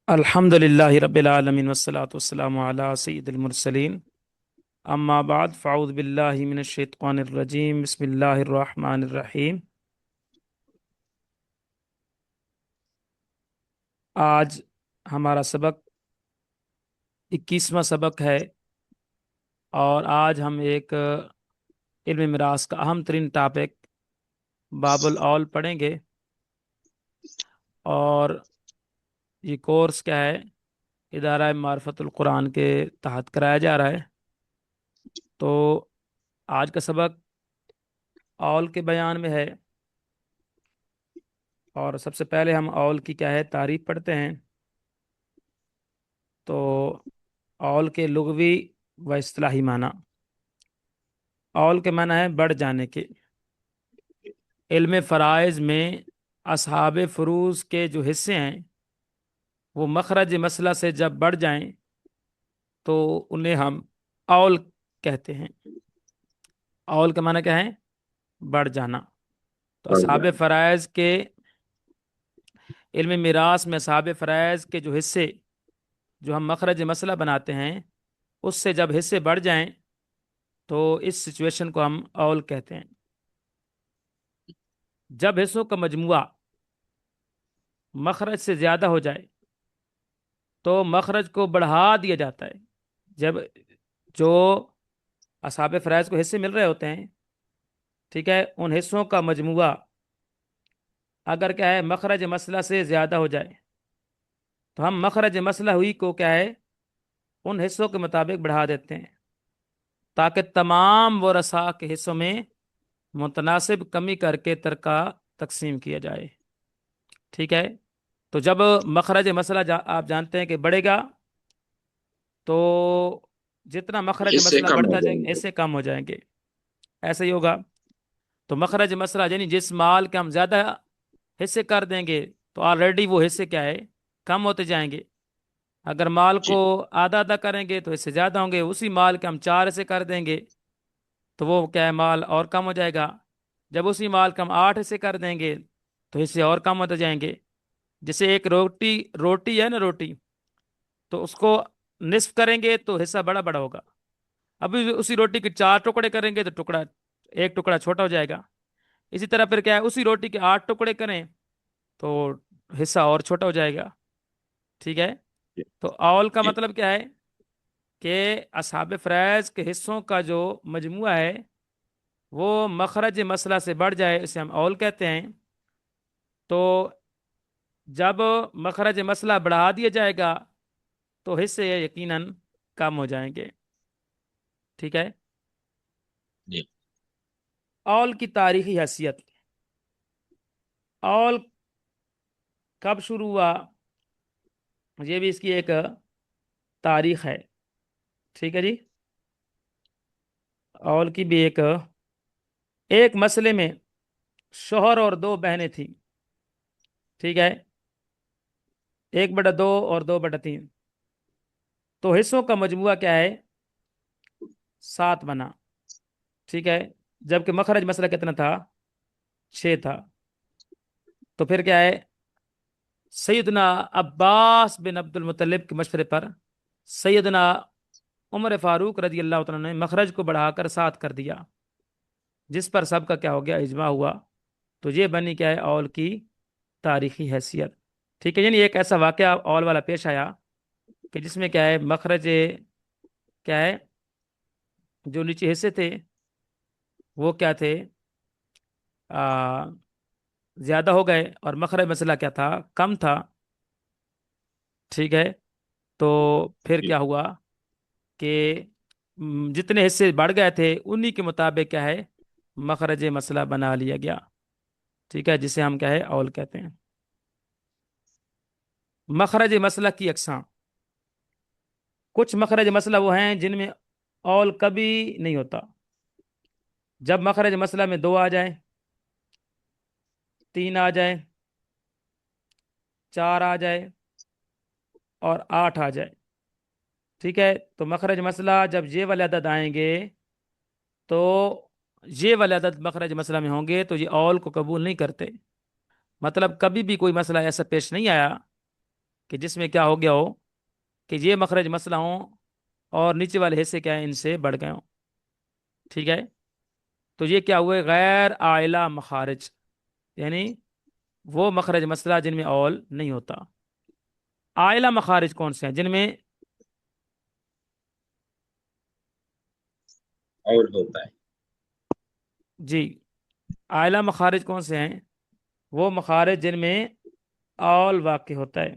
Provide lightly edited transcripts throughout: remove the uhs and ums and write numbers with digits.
الحمد للہ رب العالمین والصلاة والسلام علی سید المرسلین اما بعد فاعوذ باللہ من الشیطان الرجیم بسم اللہ الرحمن الرحیم۔ آج ہمارا سبق 21واں سبق ہے، اور آج ہم ایک علم میراث کا اہم ترین ٹاپک باب الاول پڑھیں گے۔ اور یہ کورس کیا ہے، ادارہ معرفت القرآن کے تحت کرایا جا رہا ہے۔ تو آج کا سبق اول کے بیان میں ہے، اور سب سے پہلے ہم اول کی کیا ہے تعریف پڑھتے ہیں۔ تو اول کے لغوی و اصطلاحی معنی، اول کے معنی ہے بڑھ جانے کے۔ علم فرائض میں اصحاب فروض کے جو حصے ہیں وہ مخرج مسئلہ سے جب بڑھ جائیں تو انہیں ہم اول کہتے ہیں۔ اول کا معنی کیا ہے؟ بڑھ جانا۔ تو پڑھ اصحاب جائیں۔ فرائض کے علم میراث میں اصحاب فرائض کے جو حصے جو ہم مخرج مسئلہ بناتے ہیں، اس سے جب حصے بڑھ جائیں تو اس سچویشن کو ہم اول کہتے ہیں۔ جب حصوں کا مجموعہ مخرج سے زیادہ ہو جائے تو مخرج کو بڑھا دیا جاتا ہے۔ جب جو اصحاب فرائض کو حصے مل رہے ہوتے ہیں، ٹھیک ہے، ان حصوں کا مجموعہ اگر کیا ہے مخرج مسئلہ سے زیادہ ہو جائے تو ہم مخرج مسئلہ ہوئی کو کیا ہے ان حصوں کے مطابق بڑھا دیتے ہیں، تاکہ تمام ورثاء کے حصوں میں متناسب کمی کر کے ترکہ تقسیم کیا جائے۔ ٹھیک ہے، تو جب مخرج مسئلہ آپ جانتے ہیں کہ بڑھے گا تو جتنا مخرج اس سے مسئلہ کم ہو بڑھتا جائے جائیں گا گے۔ ایسے کم ہو جائیں گے، ایسے ہی ہوگا۔ تو مخرج مسئلہ یعنی جس مال کے ہم زیادہ حصے کر دیں گے تو آلریڈی وہ حصے کیا ہے کم ہوتے جائیں گے۔ اگر مال جی کو آدھا آدھا کریں گے تو اس سے زیادہ ہوں گے، اسی مال کے ہم 4 حصے کر دیں گے تو وہ کیا ہے مال اور کم ہو جائے گا۔ جب اسی مال کے ہم 8 حصے کر دیں گے تو حصے اور کم ہوتے جائیں گے۔ جیسے ایک روٹی روٹی ہے نا، روٹی تو اس کو نصف کریں گے تو حصہ بڑا بڑا ہوگا۔ ابھی اسی روٹی کے 4 ٹکڑے کریں گے تو ایک ٹکڑا چھوٹا ہو جائے گا۔ اسی طرح پھر کیا ہے اسی روٹی کے 8 ٹکڑے کریں تو حصہ اور چھوٹا ہو جائے گا۔ ٹھیک ہے، جی تو اول کا جی مطلب کیا ہے کہ اصحاب فرائض کے حصوں کا جو مجموعہ ہے وہ مخرج مسئلہ سے بڑھ جائے، اسے ہم اول کہتے ہیں۔ تو جب مخرج مسئلہ بڑھا دیا جائے گا تو حصے یقیناً کم ہو جائیں گے۔ ٹھیک ہے، جی اول کی تاریخی حیثیت، اول کب شروع ہوا یہ بھی اس کی ایک تاریخ ہے۔ ٹھیک ہے جی، اول کی بھی ایک مسئلے میں شوہر اور 2 بہنیں تھیں۔ ٹھیک ہے، 1/2 اور 2/3، تو حصوں کا مجموعہ کیا ہے 7 بنا۔ ٹھیک ہے، جبکہ مخرج مسئلہ کتنا تھا 6 تھا۔ تو پھر کیا ہے سیدنا عباس بن عبد المطلب کے مشورے پر سیدنا عمر فاروق رضی اللہ تعالیٰ نے مخرج کو بڑھا کر 7 کر دیا، جس پر سب کا کیا ہو گیا اجماع ہوا۔ تو یہ بنی کیا ہے اول کی تاریخی حیثیت۔ ٹھیک ہے، یعنی ایک ایسا واقعہ اول والا پیش آیا کہ جس میں کیا ہے مخرج کیا ہے جو نیچے حصے تھے وہ کیا تھے زیادہ ہو گئے، اور مخرج مسئلہ کیا تھا کم تھا۔ ٹھیک ہے، تو پھر جی کیا ہوا کہ جتنے حصے بڑھ گئے تھے انہی کے مطابق کیا ہے مخرج مسئلہ بنا لیا گیا۔ ٹھیک ہے، جسے ہم کیا ہے اول کہتے ہیں۔ مخرج مسئلہ کی اقسام، کچھ مخرج مسئلہ وہ ہیں جن میں اول کبھی نہیں ہوتا۔ جب مخرج مسئلہ میں 2 آ جائیں، 3 آ جائیں، 4 آ جائے اور 8 آ جائے، ٹھیک ہے، تو مخرج مسئلہ جب یہ والے عدد آئیں گے تو یہ والے عدد مخرج مسئلہ میں ہوں گے تو یہ اول کو قبول نہیں کرتے۔ مطلب کبھی بھی کوئی مسئلہ ایسا پیش نہیں آیا کہ جس میں کیا ہو گیا ہو کہ یہ مخرج مسئلہ ہوں اور نیچے والے حصے کیا ہیں ان سے بڑھ گئے ہوں. ٹھیک ہے. تو یہ کیا ہوئے غیر عائلہ مخارج، یعنی وہ مخرج مسئلہ جن میں اول نہیں ہوتا. عائلہ مخارج کون سے ہیں؟ جن میں اور ہوتا ہے. جی عائلہ مخارج کون سے ہیں؟ وہ مخارج جن میں اول واقع ہوتا ہے.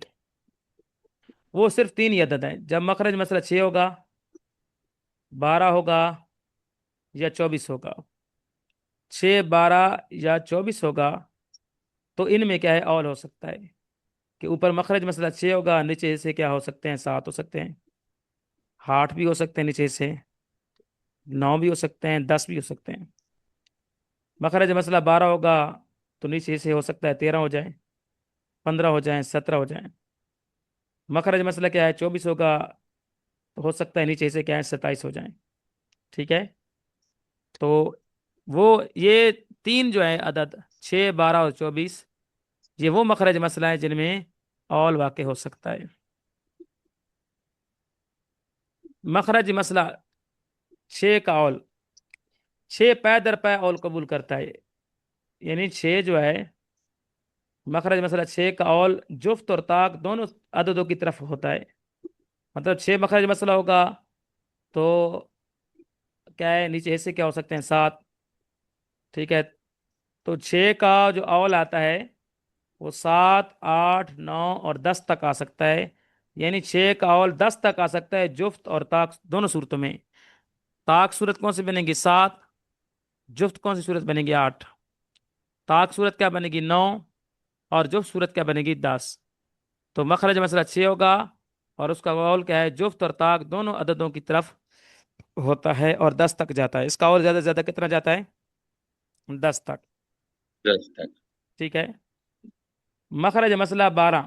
وہ صرف تین ہی عدد ہیں. جب مخرج مسئلہ 6 ہوگا، 12 ہوگا یا 24 ہوگا. 6، 12 یا 24 ہوگا تو ان میں کیا ہے اول ہو سکتا ہے. کہ اوپر مخرج مسئلہ 6 ہوگا، نیچے سے کیا ہو سکتے ہیں 7 ہو سکتے ہیں. 8 بھی ہو سکتے ہیں، نیچے سے 9 بھی ہو سکتے ہیں، 10 بھی ہو سکتے ہیں. مخرج مسئلہ 12 ہوگا تو نیچے سے ہو سکتا ہے 13 ہو جائے، 15 ہو جائیں، 17 ہو جائیں. مخرج مسئلہ کیا ہے 24 ہوگا تو ہو سکتا ہے نیچے سے کیا ہے 27 ہو جائیں. ٹھیک ہے. تو وہ یہ تین جو ہے عدد 6، 12 اور 24، یہ وہ مخرج مسئلہ ہے جن میں اول واقع ہو سکتا ہے. مخرج مسئلہ 6 کا اول، 6 پے در پے اول قبول کرتا ہے. یعنی 6 جو ہے مخرج مسئلہ 6 کا اول جفت اور طاق دونوں عددوں کی طرف ہوتا ہے. مطلب 6 مخرج مسئلہ ہوگا تو کیا ہے نیچے حصے کیا ہو سکتے ہیں 7. ٹھیک ہے. تو 6 کا جو اول آتا ہے وہ 7، 8، 9 اور 10 تک آ سکتا ہے. یعنی 6 کا اول 10 تک آ سکتا ہے جفت اور طاق دونوں صورتوں میں. طاق صورت کون سی بنے گی 7، جفت کون سی صورت بنے گی 8. طاق صورت کیا بنے گی 9 اور جفت صورت کیا بنے گی 10. تو مخرج مسئلہ 6 ہوگا اور اس کا اول کیا ہے جفت اور طاق دونوں عددوں کی طرف ہوتا ہے اور 10 تک جاتا ہے. اس کا اور زیادہ سے زیادہ کتنا جاتا ہے 10 تک. 10 تک. ٹھیک ہے. مخرج مسئلہ 12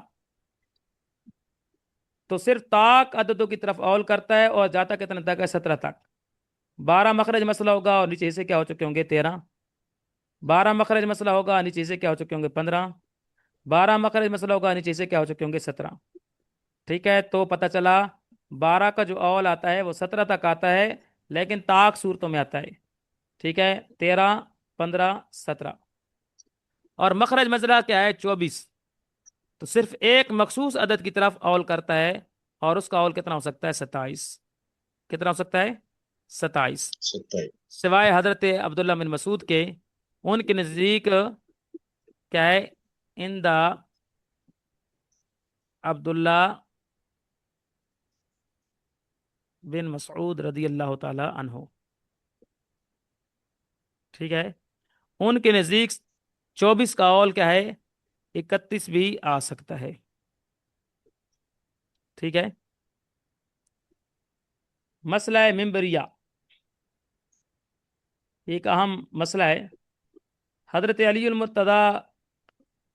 تو صرف طاق عددوں کی طرف اول کرتا ہے اور جاتا کتنا تک ہے 17 تک. 12 مخرج مسئلہ ہوگا اور نیچے سے کیا ہو چکے ہوں گے 13. 12 مخرج مسئلہ ہوگا نیچے سے کیا ہو چکے ہوں گے 15. 12 مخرج مسئلہ ہوگا نیچے سے کیا ہو چکے ہوں گے 17. ٹھیک ہے. تو پتہ چلا 12 کا جو اول آتا ہے وہ 17 تک آتا ہے لیکن طاق صورتوں میں آتا ہے. ٹھیک ہے. 13، 15، 17. اور مخرج مسئلہ کیا ہے 24 تو صرف ایک مخصوص عدد کی طرف اول کرتا ہے اور اس کا اول کتنا ہو سکتا ہے 27. کتنا ہو سکتا ہے 27. 27. سوائے حضرت عبداللہ بن مسعود کے، ان کے نزدیک کیا ہے دا عبداللہ بن مسعود رضی اللہ تعالی عنہ، ٹھیک ہے، ان کے نزدیک 24 کا اول کیا ہے 31 بھی آ سکتا ہے. ٹھیک ہے. مسئلہ ممبریہ ایک اہم مسئلہ ہے. حضرت علی المرتضی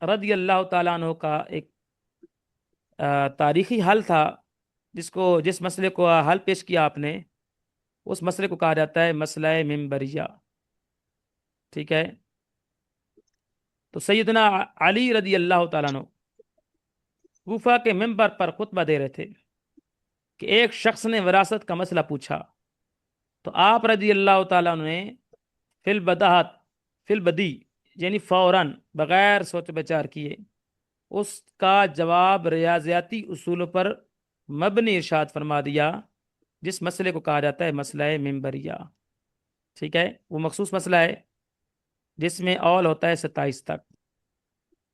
رضی اللہ تعالیٰ عنہ کا ایک تاریخی حل تھا، جس مسئلے کو حل پیش کیا آپ نے، اس مسئلے کو کہا جاتا ہے مسئلہ ممبریہ. ٹھیک ہے. تو سیدنا علی رضی اللہ تعالیٰ عنہ کوفہ کے ممبر پر خطبہ دے رہے تھے کہ ایک شخص نے وراثت کا مسئلہ پوچھا تو آپ رضی اللہ تعالیٰ عنہ نے فی البداہت، فی البدی یعنی فوراً بغیر سوچ بچار کیے اس کا جواب ریاضیاتی اصولوں پر مبنی ارشاد فرما دیا، جس مسئلے کو کہا جاتا ہے مسئلہ ممبریہ. ٹھیک ہے. وہ مخصوص مسئلہ ہے جس میں اول ہوتا ہے 27 تک.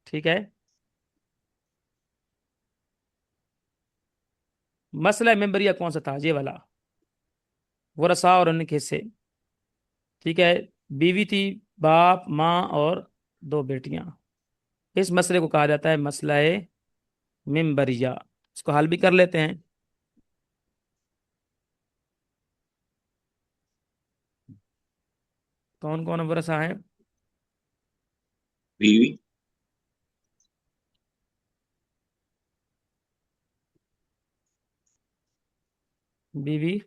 ٹھیک ہے. مسئلہ ممبریہ کون سا تھا؟ یہ والا ورثاء اور ان کے حصے. ٹھیک ہے. بیوی تھی، باپ، ماں اور 2 بیٹیاں. اس مسئلے کو کہا جاتا ہے مسئلہ ممبریہ. اس کو حل بھی کر لیتے ہیں. کون کون ورثاء ہیں؟ بیوی. بیوی،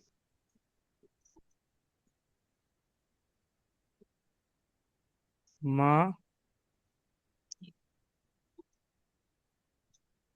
ماں،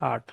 8।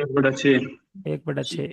1/6। 1/6।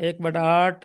1/8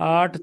8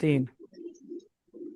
3,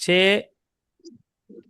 6,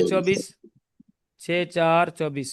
24। 24, 6 4 24,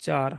4,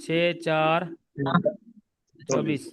6 4 24,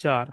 4,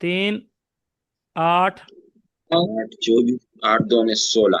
3 8, 8 24। 8 2 16।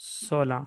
16।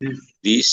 20।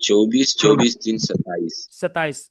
24। 24 3 27। 27।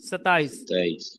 27, 27।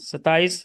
27।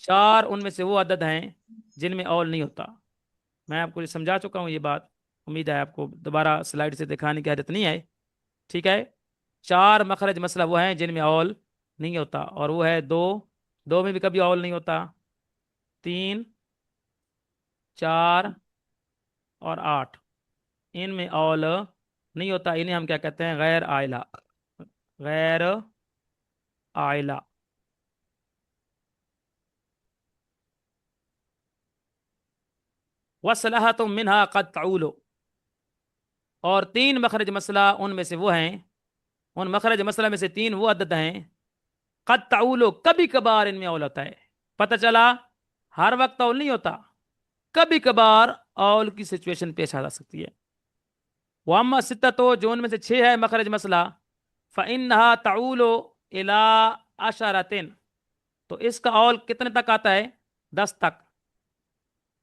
4 ان میں سے وہ عدد ہیں جن میں اول نہیں ہوتا. میں آپ کو یہ سمجھا چکا ہوں یہ بات. امید ہے آپ کو دوبارہ سلائڈ سے دکھانے کی عادت نہیں ہے. ٹھیک ہے. 4 مخرج مسئلہ وہ ہیں جن میں اول نہیں ہوتا، اور وہ ہے 2. 2 میں بھی کبھی اول نہیں ہوتا. 3، 4 اور 8، ان میں اول نہیں ہوتا. انہیں ہم کیا کہتے ہیں؟ غیر عائلہ. غیر عائلہ. وصلحۃ منہا قد تعول. اور 3 مخرج مسئلہ ان میں سے وہ ہیں، ان مخرج مسئلہ میں سے 3 وہ عدد ہیں قد تعول، کبھی کبھار ان میں اول ہوتا ہے. پتہ چلا ہر وقت اول نہیں ہوتا، کبھی کبھار اول کی سچویشن پیش آ جا سکتی ہے. واما ستتو، جو ان میں سے 6 ہے مخرج مسئلہ، فانہا تعول الی عشرۃ، تو اس کا اول کتنے تک آتا ہے؟ 10 تک.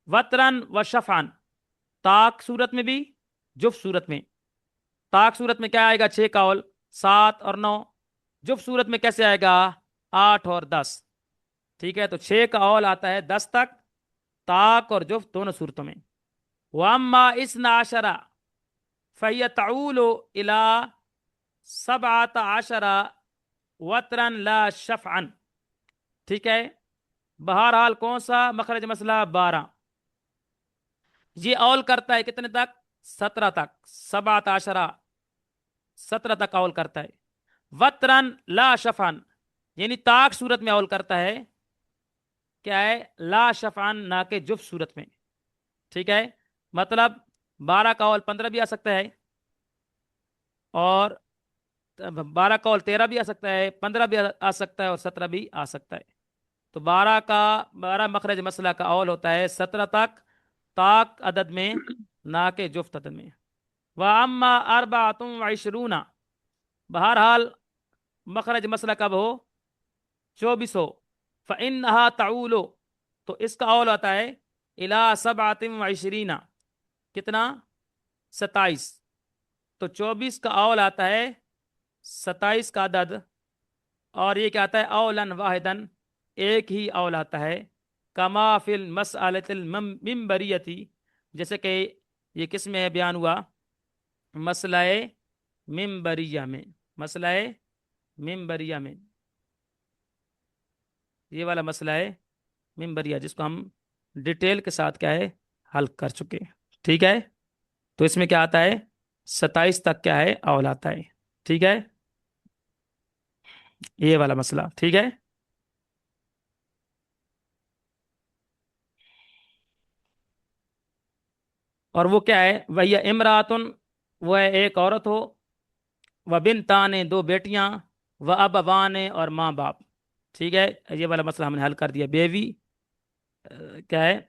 وطرن و شفعن، طاق صورت میں بھی، جفت صورت میں. طاق صورت میں کیا آئے گا؟ 6 کا اول، 7 اور 9. جفت صورت میں کیسے آئے گا؟ 8 اور 10. ٹھیک ہے. تو 6 کا اول آتا ہے 10 تک، طاق اور جفت دونوں صورتوں میں. واما اثنا عشرہ فہی تعول الی 17 وطرن لا شفعن. ٹھیک ہے. بہرحال کون سا مخرج مسئلہ؟ 12. یہ اول کرتا ہے کتنے تک؟ 17 تک. 17، 17 تک اول کرتا ہے. وطرن لا شفعن، یعنی طاق صورت میں اول کرتا ہے. کیا ہے؟ لا شفعن، نہ کہ جفت صورت میں. ٹھیک ہے. مطلب 12 کا اول 15 بھی آ سکتا ہے، اور 12 کا اول 13 بھی آ سکتا ہے، 15 بھی آ سکتا ہے، اور 17 بھی آ سکتا ہے. تو 12 مخرج مسئلہ کا اول ہوتا ہے 17 تک، طاق عدد میں نہ کہ جفت عدد میں. وَأَمَّا 24، بہرحال مخرج مسئلہ کب ہو؟ 24 ہو. فَإِنَّهَا تَعُولُ، تو اس کا اول ہوتا ہے إِلَىٰ 27، کتنا؟ 27. تو 24 کا اول آتا ہے 27 کا عدد، اور یہ کیا آتا ہے؟ اولاً واحداً، ایک ہی اول آتا ہے. کما فی المسألۃ المنبریتی، جیسے کہ یہ کس میں بیان ہوا؟ مسئلہ منبریہ میں. مسئلہ منبریہ میں، یہ والا مسئلہ ہے منبریہ، جس کو ہم ڈیٹیل کے ساتھ کیا ہے؟ حل کر چکے. ٹھیک ہے. تو اس میں کیا آتا ہے؟ 27 تک کیا ہے؟ اول آتا ہے. ٹھیک ہے. یہ والا مسئلہ. ٹھیک ہے. اور وہ کیا ہے؟ وہی امراتن، وہ ہے ایک عورت ہو، و بنتان، 2 بیٹیاں، و ابوان، اور ماں باپ. ٹھیک ہے. یہ والا مسئلہ ہم نے حل کر دیا. بیوی کیا ہے؟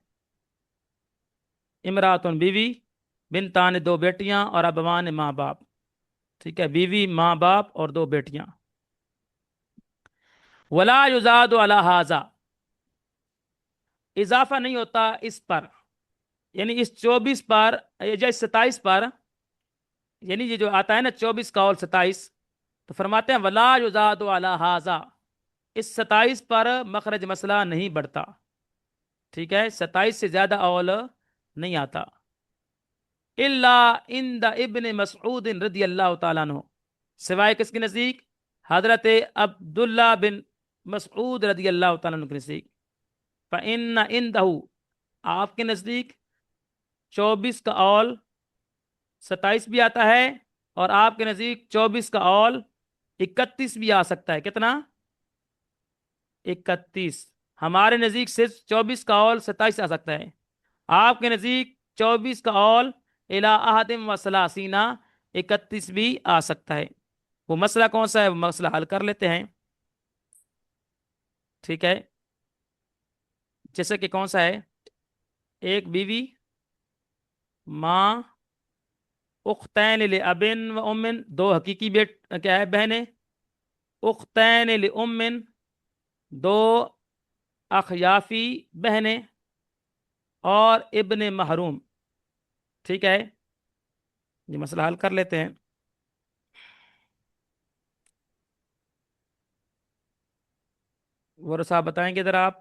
امراتن بیوی، بنتان 2 بیٹیاں، اور ابوان ماں باپ. ٹھیک ہے. بیوی، ماں باپ اور 2 بیٹیاں. ولا یزاد علی ھذا، اضافہ نہیں ہوتا اس پر، یعنی اس 24 پر یا 27 پر، یعنی یہ جو آتا ہے نا 24 کا اور 27، تو فرماتے ہیں ولا یزاد علی ھذا، اس 27 پر مخرج مسئلہ نہیں بڑھتا. ٹھیک ہے. 27 سے زیادہ اول نہیں آتا. الا عند ابن مسعود رضی اللہ تعالیٰ عنہ، سوائے کس کے نزدیک؟ حضرت عبداللہ بن مسعود رضی اللہ تعالیٰ عنہ کے نزدیک. فإن عنده، آپ کے نزدیک 24 کا اول 27 بھی آتا ہے، اور آپ کے نزدیک 24 کا اول 31 بھی آ سکتا ہے. کتنا؟ 31. ہمارے نزدیک صرف 24 کا اول 27 آ سکتا ہے. آپ کے نزدیک 24 کا اول الی احد و ثلاثین 31 بھی آ سکتا ہے. وہ مسئلہ کون سا ہے؟ وہ مسئلہ حل کر لیتے ہیں. ٹھیک ہے. جیسے کہ کون سا ہے؟ ایک بیوی، ماں، اختین لابن و امن، 2 حقیقی کیا ہے؟ بہنیں. اختین لامن، 2 اخیافی بہنیں، اور ابن محروم. ٹھیک ہے. یہ مسئلہ حل کر لیتے ہیں. وہ صاحب بتائیں گے ذرا آپ.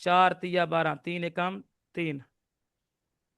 4 × 3 = 12, 3 × 1 = 3।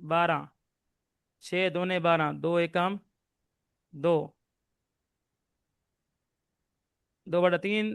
12, 6 × 2 = 12, 2 × 1 = 2। 2/3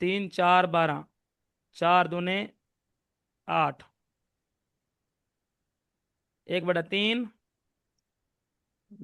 3 × 4 = 12, 4 × 2 = 8। 1/3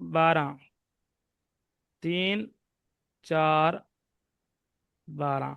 12, 3 × 4 = 12।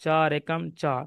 4 × 1 = 4।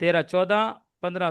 13 14 15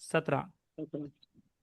17।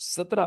17।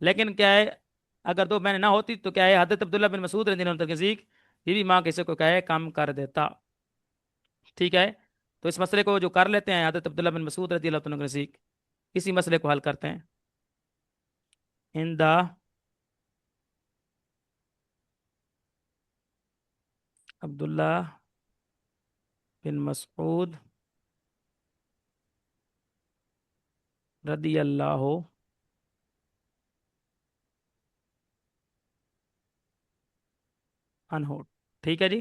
لیکن کیا ہے اگر دو بہنیں نہ ہوتی تو کیا ہے حضرت عبداللہ بن مسعود رضی اللہ عنہ کے نزدیک بیوی ماں کے حصے کو کیا ہے کم کر دیتا. ٹھیک ہے. تو اس مسئلے کو جو کر لیتے ہیں حضرت عبداللہ بن مسعود رضی اللہ عنہ کے نزدیک اسی مسئلے کو حل کرتے ہیں. ان دا عبداللہ بن مسعود رضی اللہ عنہ. ٹھیک ہے جی.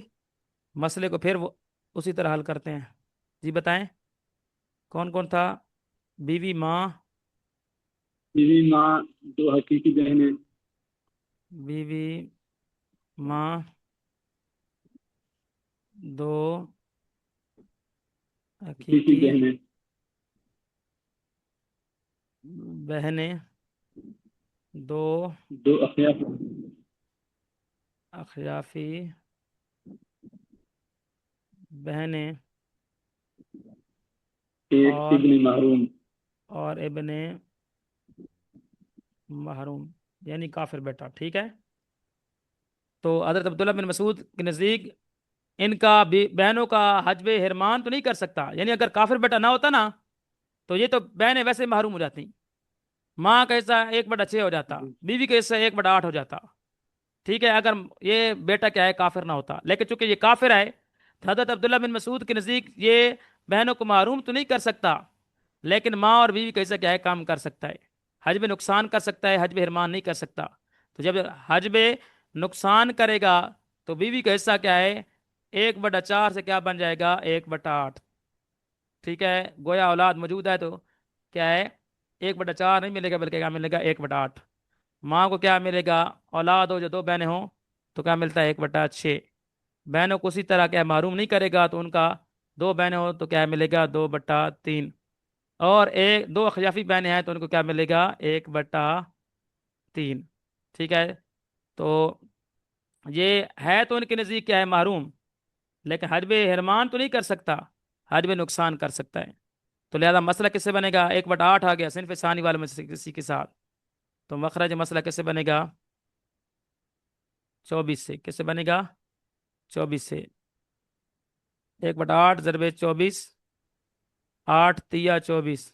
مسئلے کو پھر وہ اسی طرح حل کرتے ہیں. جی بتائیں کون کون تھا. بیوی ماں. بیوی ماں دو حقیقی بہنیں. بیوی ماں دو حقیقی حقیقی بہنیں. بہنیں. دو دو اخیاف. اخیافی بہنیں. ایک اور ابن محروم. اور ابن محروم یعنی کافر بیٹا. ٹھیک ہے. تو حضرت عبداللہ بن مسعود کے نزدیک ان کا بہنوں کا حجب حرمان تو نہیں کر سکتا. یعنی اگر کافر بیٹا نہ ہوتا نا تو یہ تو بہنیں ویسے محروم ہو جاتی. ماں کا حصہ 1/6 ہو جاتا. بیوی کا حصہ 1/8 ہو جاتا. ٹھیک ہے. اگر یہ بیٹا کیا ہے کافر نہ ہوتا. لیکن چونکہ یہ کافر ہے تو حضرت عبداللہ بن مسعود کے نزدیک یہ بہنوں کو محروم تو نہیں کر سکتا لیکن ماں اور بیوی کا حصہ کیا ہے کام کر سکتا ہے. حجب نقصان کر سکتا ہے. حجب حرمان نہیں کر سکتا. تو جب حجب نقصان کرے گا تو بیوی کا حصہ کیا ہے 1/4 سے کیا بن جائے گا 1/8. ٹھیک ہے. گویا اولاد موجود ہے تو کیا ہے 1/4 نہیں ملے گا بلکہ کیا ملے گا 1/8. ماں کو کیا ملے گا اولاد ہو جو دو بہنیں ہوں تو کیا ملتا ہے 1/6. بہنوں کو اسی طرح کیا محروم نہیں کرے گا تو ان کا دو بہنیں ہو تو کیا ملے گا 2/3. اور ایک دو اخیافی بہنیں ہیں تو ان کو کیا ملے گا 1/3. ٹھیک ہے. تو یہ ہے تو ان کے نزدیک کیا ہے محروم لیکن حجب حرمان تو نہیں کر سکتا. حجب نقصان کر سکتا ہے. تو لہذا مسئلہ کس سے بنے گا 1/8 آ گیا صنف ثانی والے میں سے کسی کے ساتھ. تو مخرج مسئلہ کیسے بنے گا 24 سے. کیسے بنے گا 24 سے. 1/8 ضرب 24 8 تیا 24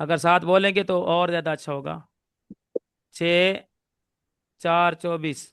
اگر ساتھ بولیں گے تو اور زیادہ اچھا ہوگا. 6 4 24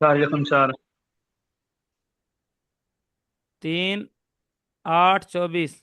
4 یکم 4. 3 8 24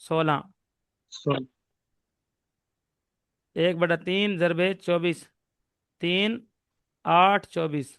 16. 1/3 ضرب 24 3 8 24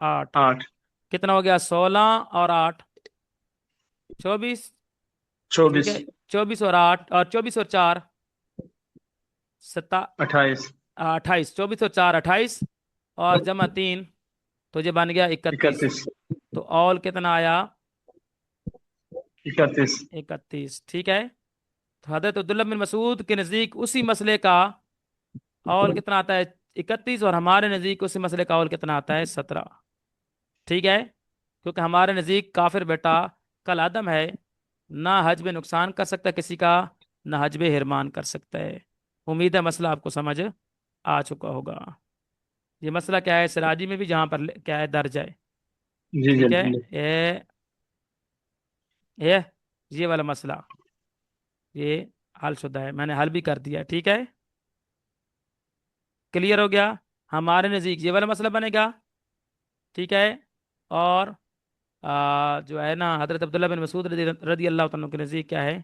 8. 8. کتنا ہو گیا 16 اور 8 24. ٹھیک 24. ہے. 24 اور 8 اور 24 اور 4 28. 28. 24 اور 4 28 اور جمع 3 تو یہ بن گیا 31. 31. تو اول کتنا آیا 31. 31. ٹھیک ہے. تو حضرت عبداللہ بن مسعود کے نزدیک اسی مسئلے کا اول کتنا آتا ہے 31 اور ہمارے نزدیک اسی مسئلے کا اول کتنا آتا ہے 17. ٹھیک ہے. کیونکہ ہمارے نزدیک کافر بیٹا کل عدم ہے نہ حجب نقصان کر سکتا کسی کا نہ حجب حرمان کر سکتا ہے. امید ہے مسئلہ آپ کو سمجھ آ چکا ہوگا. یہ مسئلہ کیا ہے سراجی میں بھی جہاں پر کیا ہے درج ہے. جی ٹھیک ہے. جی. یہ والا مسئلہ یہ حل شدہ ہے. میں نے حل بھی کر دیا. ٹھیک ہے. کلیئر ہو گیا. ہمارے نزدیک یہ والا مسئلہ بنے گا. ٹھیک ہے. اور جو ہے نا حضرت عبداللہ بن مسعود رضی اللہ عنہ کے نزدیک کیا ہے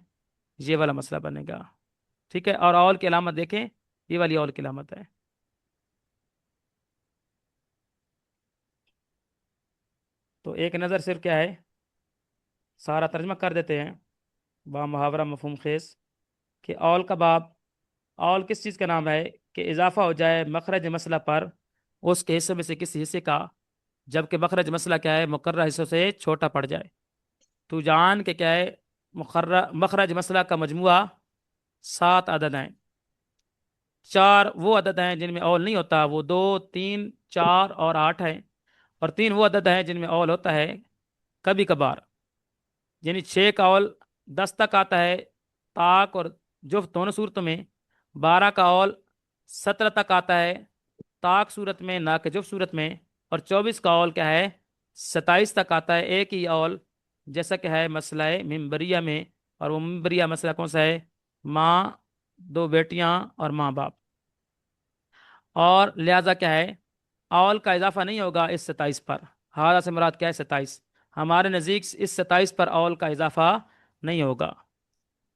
یہ والا مسئلہ بنے گا. ٹھیک ہے. اور اول کی علامت دیکھیں یہ والی اول کی علامت ہے. تو ایک نظر صرف کیا ہے سارا ترجمہ کر دیتے ہیں با محاورہ مفہوم خیز کہ اول کا باب اول کس چیز کا نام ہے کہ اضافہ ہو جائے مخرج مسئلہ پر اس کے حصے میں سے کسی حصے کا جبکہ مخرج مسئلہ کیا ہے مقررہ حصوں سے چھوٹا پڑ جائے. تو جان کہ کیا ہے مخرج مسئلہ کا مجموعہ 7 عدد ہیں. 4 وہ عدد ہیں جن میں اول نہیں ہوتا وہ 2 3 4 اور 8 ہیں. اور 3 وہ عدد ہیں جن میں اول ہوتا ہے کبھی کبھار یعنی 6 کا اول 10 تک آتا ہے طاق اور جفت دونوں صورتوں میں، 12 کا اول 17 تک آتا ہے طاق صورت میں نہ کہ جفت صورت میں، اور 24 کا اول کیا ہے 27 تک آتا ہے ایک ہی اول، جیسا کہ ہے مسئلہ ممبریہ میں، اور وہ ممبریہ مسئلہ کون سا ہے؟ ماں، 2 بیٹیاں اور ماں باپ، اور لہذا کیا ہے اول کا اضافہ نہیں ہوگا اس 27 پر، ہارا سے مراد کیا ہے 27، ہمارے نزدیک اس 27 پر اول کا اضافہ نہیں ہوگا،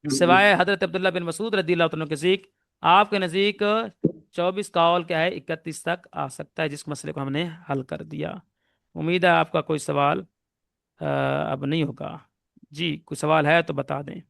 سوائے حضرت عبداللہ بن مسعود رضی اللہ عنہ کے نزدیک، آپ کے نزدیک 24 کا اول کیا ہے 31 تک آ سکتا ہے، جس مسئلے کو ہم نے حل کر دیا۔ امید ہے آپ کا کوئی سوال اب نہیں ہوگا۔ جی کوئی سوال ہے تو بتا دیں۔